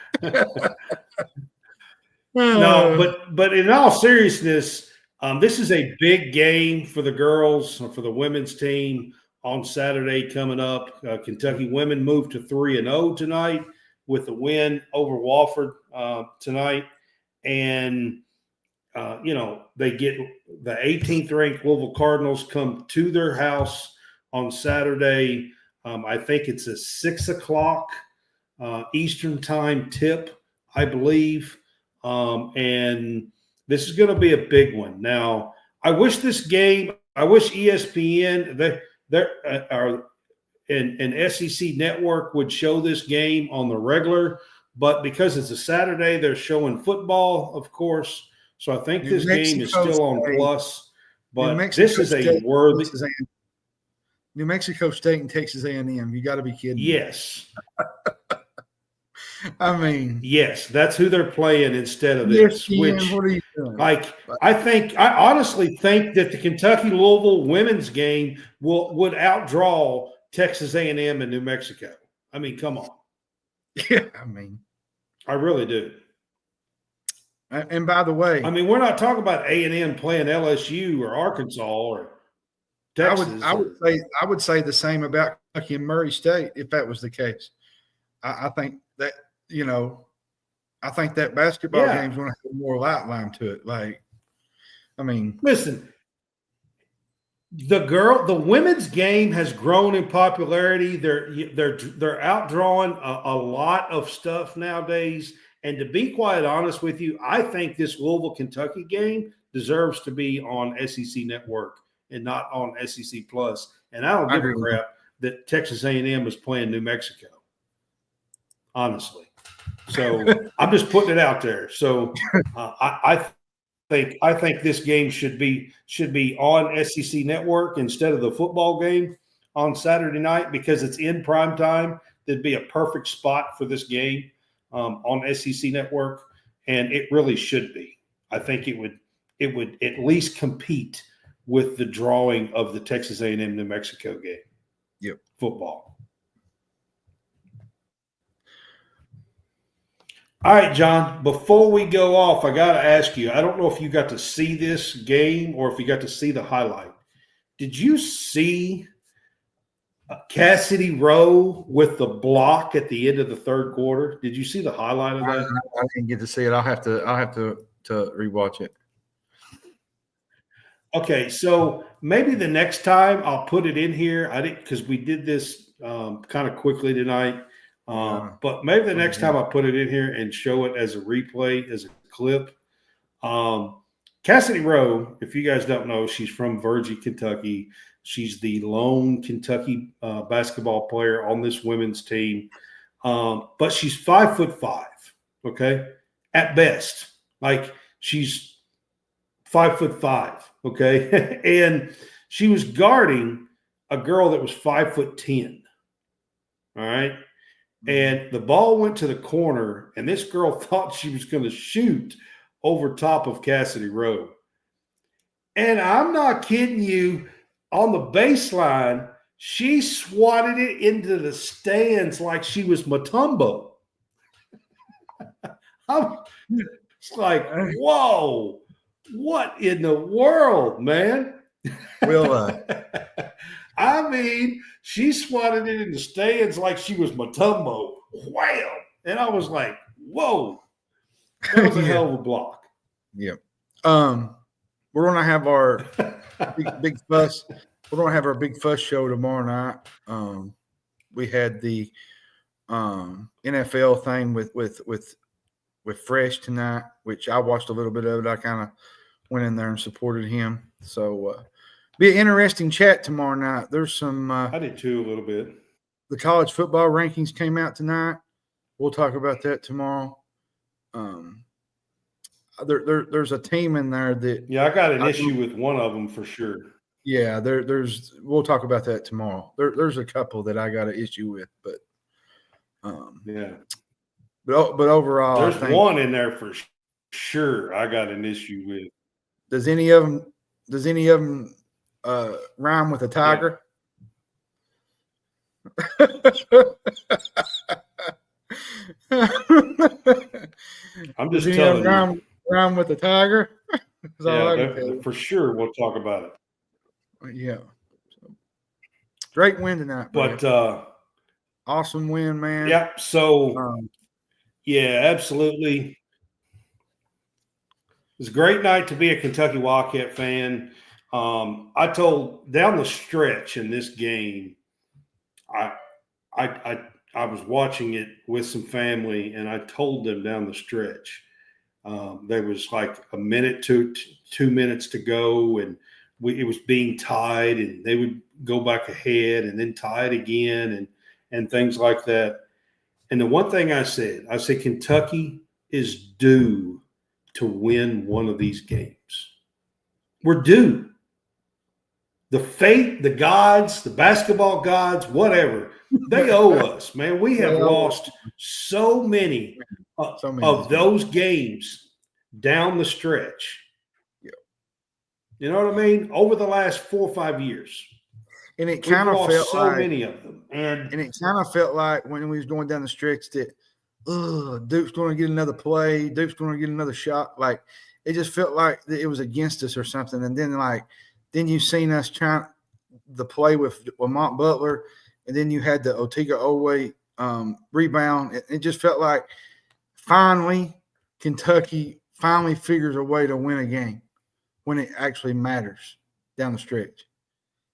No, but in all seriousness, this is a big game for the girls, for the women's team on Saturday coming up. Kentucky women moved to 3-0 tonight with a win over Wofford tonight. And, they get the 18th ranked Louisville Cardinals come to their house on Saturday. I think it's a 6:00 Eastern time tip, I believe. And this is going to be a big one. Now, I wish ESPN and SEC Network would show this game on the regular, but because it's a Saturday, they're showing football, of course. So I think this game is still on Plus, but this is a worthy. New Mexico State and Texas A&M. You got to be kidding. Yes. I mean, yes, that's who they're playing instead of this. Which, what are you doing? I honestly think that the Kentucky Louisville women's game would outdraw Texas A&M and New Mexico. I mean, come on. Yeah, I really do. And by the way, we're not talking about A&M playing LSU or Arkansas or Texas. I would say the same about Kentucky and Murray State if that was the case. I think that I think that basketball game's going to have more light line to it. Like, I mean, listen, the women's game has grown in popularity. They're outdrawing a lot of stuff nowadays. And to be quite honest with you, I think this Louisville Kentucky game deserves to be on SEC Network and not on SEC Plus. And I don't give a crap that Texas A&M is playing New Mexico. Honestly, so I'm just putting it out there. So I think this game should be on SEC Network instead of the football game on Saturday night because it's in prime time. That'd be a perfect spot for this game on SEC Network, and it really should be. I think it would at least compete with the drawing of the Texas A&M New Mexico game. Yep, football. All right, John, before we go off, I got to ask you, I don't know if you got to see this game or if you got to see the highlight. Did you see Cassidy Rowe with the block at the end of the third quarter? Did you see the highlight of that? I didn't get to see it. I'll have to rewatch it. Okay, so maybe the next time I'll put it in here. I didn't because we did this kind of quickly tonight. But maybe the next time I put it in here and show it as a replay, as a clip. Cassidy Rowe, if you guys don't know, she's from Virgie, Kentucky. She's the lone Kentucky basketball player on this women's team. But she's 5'5", okay, at best. Like she's 5'5", okay? And she was guarding a girl that was 5'10", all right? And the ball went to the corner, and this girl thought she was going to shoot over top of Cassidy Rowe. And I'm not kidding you, on the baseline, she swatted it into the stands like she was Mutombo. It's like, whoa, what in the world, man? I mean, she swatted it in the stands like she was Mutombo. Wham! And I was like, whoa. That was a hell of a block. Yeah. We're going to have our big fuss. We're going to have our big fuss show tomorrow night. We had the NFL thing with Fresh tonight, which I watched a little bit of it. I kind of went in there and supported him. So, be an interesting chat tomorrow night. There's some. I did too, a little bit. The college football rankings came out tonight. We'll talk about that tomorrow. There's a team in there that. Yeah, I got an issue with one of them for sure. Yeah, there's. We'll talk about that tomorrow. There's a couple that I got an issue with, but. Yeah. But overall, there's one in there for sure I got an issue with. Does any of them rhyme with a tiger? Yeah. I'm just telling you. Rhyme with a tiger? Yeah, for sure we'll talk about it. Yeah. Great win tonight, but awesome win, man. Yeah. So yeah, absolutely. It's a great night to be a Kentucky Wildcat fan. I told down the stretch in this game, I was watching it with some family, and I told them down the stretch, there was like a minute to 2 minutes to go, and it was being tied, and they would go back ahead and then tie it again, and things like that. And the one thing I said Kentucky is due to win one of these games. We're due. The fate, the gods, the basketball gods, whatever, they owe us, man. We have lost so many of those games down the stretch. Yeah. You know what I mean? Over the last 4 or 5 years. And it kind of felt so like many of them. And it kind of felt like when we was going down the stretch that Duke's going to get another play, Duke's going to get another shot. Like it just felt like it was against us or something. And then then you seen us the play with Lamont Butler, and then you had the Otiga-Owe rebound. It just felt like finally Kentucky finally figures a way to win a game when it actually matters down the stretch.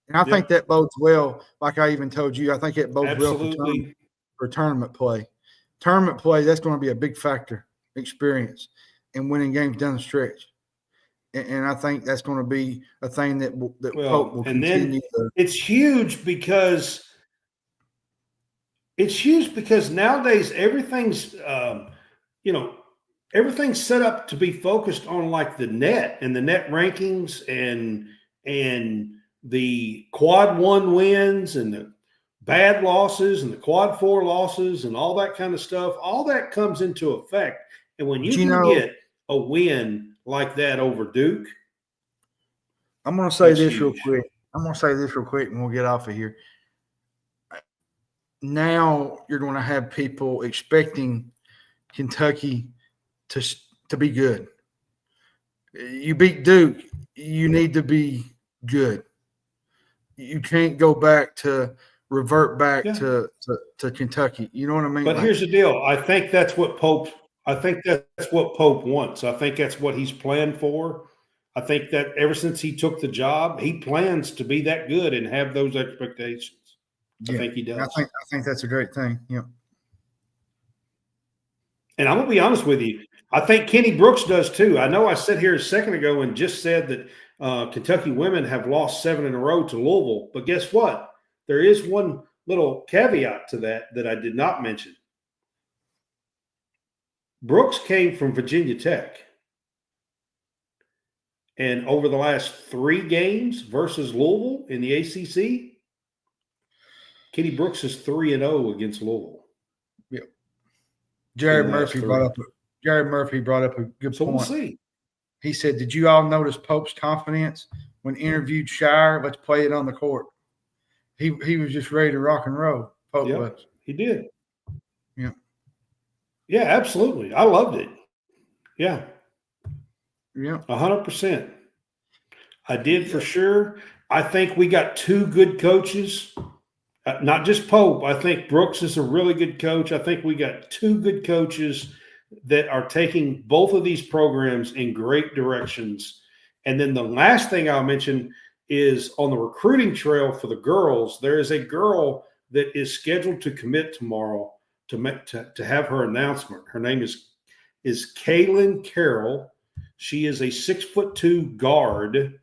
And I think that bodes well. Like I even told you, I think it bodes well for tournament play. Tournament play, that's going to be a big factor, experience, in winning games down the stretch. And I think that's going to be a thing that Pope will continue. Then it's huge because nowadays everything's everything's set up to be focused on like the net and the net rankings and the quad 1 wins and the bad losses and the quad 4 losses and all that kind of stuff. All that comes into effect. And when you can get a win like that over Duke, I'm going to say this real quick. And we'll get off of here. Now you're going to have people expecting Kentucky to be good. You beat Duke, you need to be good. You can't go back to revert back to Kentucky. You know what I mean? But here's the deal. I think that's what Pope wants. I think that's what he's planned for. I think that ever since he took the job, he plans to be that good and have those expectations. I think he does. I think that's a great thing. Yeah. And I'm going to be honest with you. I think Kenny Brooks does too. I know I sat here a second ago and just said that Kentucky women have lost 7 in a row to Louisville. But guess what? There is one little caveat to that I did not mention. Brooks came from Virginia Tech. And over the last 3 games versus Louisville in the ACC, Kenny Brooks is 3-0 against Louisville. Yeah. Jared Murphy brought up a good point. We'll see. He said, "Did you all notice Pope's confidence when interviewed Shire? Let's play it on the court." He was just ready to rock and roll. Pope was. He did. Yeah. Yeah, absolutely. I loved it. Yeah. Yeah. 100%. I did for sure. I think we got 2 good coaches. Not just Pope. I think Brooks is a really good coach. I think we got 2 good coaches that are taking both of these programs in great directions. And then the last thing I'll mention is on the recruiting trail for the girls, there is a girl that is scheduled to commit tomorrow to have her announcement. Her name is Kaylin Carroll. She is a 6'2" guard.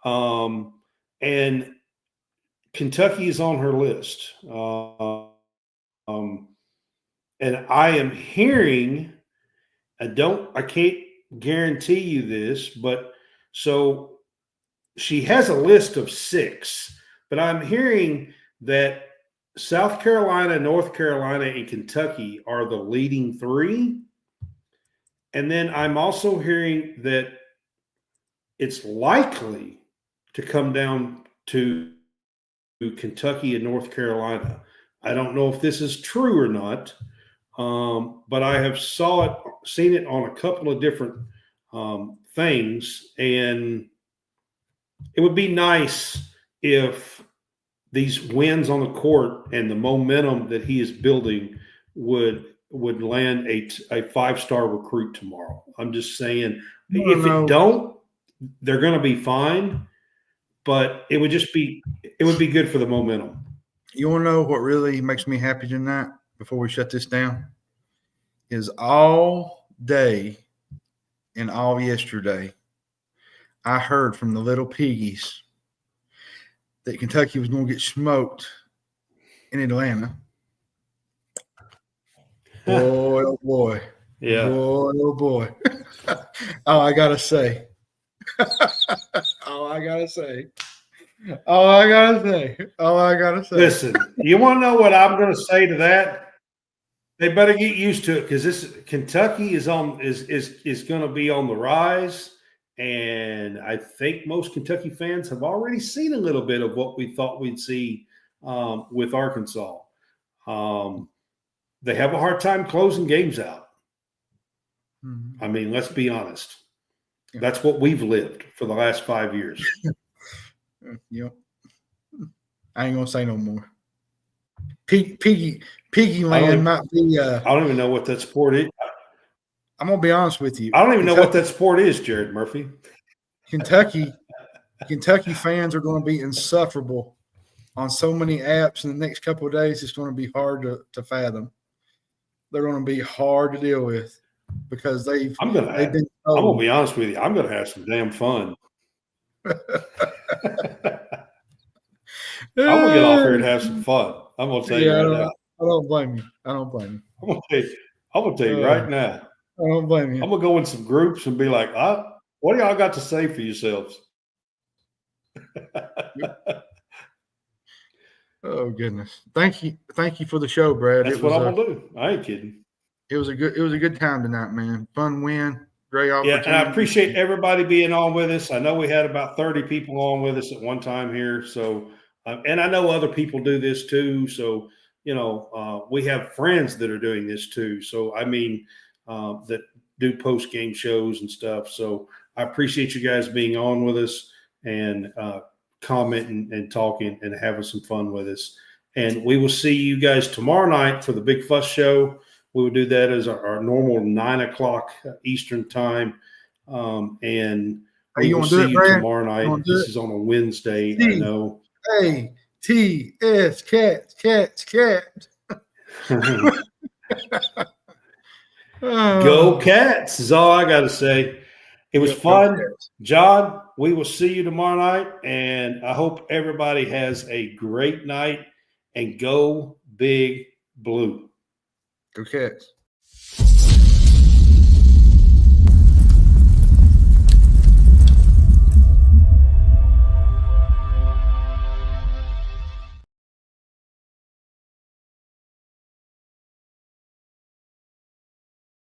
And Kentucky is on her list. And I am hearing, I can't guarantee you this, but so she has a list of 6, but I'm hearing that South Carolina, North Carolina, and Kentucky are the leading 3. And then I'm also hearing that it's likely to come down to Kentucky and North Carolina. I don't know if this is true or not, but I have seen it on a couple of different things, and it would be nice if these wins on the court and the momentum that he is building would land a 5-star recruit tomorrow. I'm just saying, if it don't, they're going to be fine, but it would be good for the momentum. You want to know what really makes me happy tonight before we shut this down? Is all day and all yesterday, I heard from the little piggies that Kentucky was going to get smoked in Atlanta. Boy, oh boy. Yeah. Boy, oh boy. All I got to say. Listen, you want to know what I'm going to say to that? They better get used to it, because this Kentucky is going to be on the rise, and I think most Kentucky fans have already seen a little bit of what we thought we'd see with Arkansas. They have a hard time closing games out. Mm-hmm. I mean, let's be honest. Yeah. That's what we've lived for the last 5 years. Yep. I ain't gonna say no more. Piggy land might be. I don't even know what that sport is. I'm gonna be honest with you. I don't even know what that sport is, Jared Murphy. Kentucky fans are going to be insufferable on so many apps in the next couple of days. It's going to be hard to fathom. They're going to be hard to deal with because I'm gonna be honest with you. I'm gonna have some damn fun. I'm gonna get off here and have some fun. I'm gonna tell you right now. I don't blame you. I'm gonna tell you right now. I don't blame you. I'm gonna go in some groups and be like, what do y'all got to say for yourselves? Oh goodness. Thank you for the show, Brad. That's what I'm gonna do. I ain't kidding. It was a good time tonight, man. Fun win. Great opportunity. Yeah, and I appreciate everybody being on with us. I know we had about 30 people on with us at one time here. So, and I know other people do this too. So, we have friends that are doing this too. So, I mean, that do post-game shows and stuff. So I appreciate you guys being on with us and commenting and talking and having some fun with us. And we will see you guys tomorrow night for the Big Fuss Show. We will do that as our normal 9:00 Eastern time. And we will see you tomorrow night. This is on a Wednesday. I know. A-T-S, cats. Go Cats is all I got to say. It was fun. John, we will see you tomorrow night, and I hope everybody has a great night, and go Big Blue. Go Cats.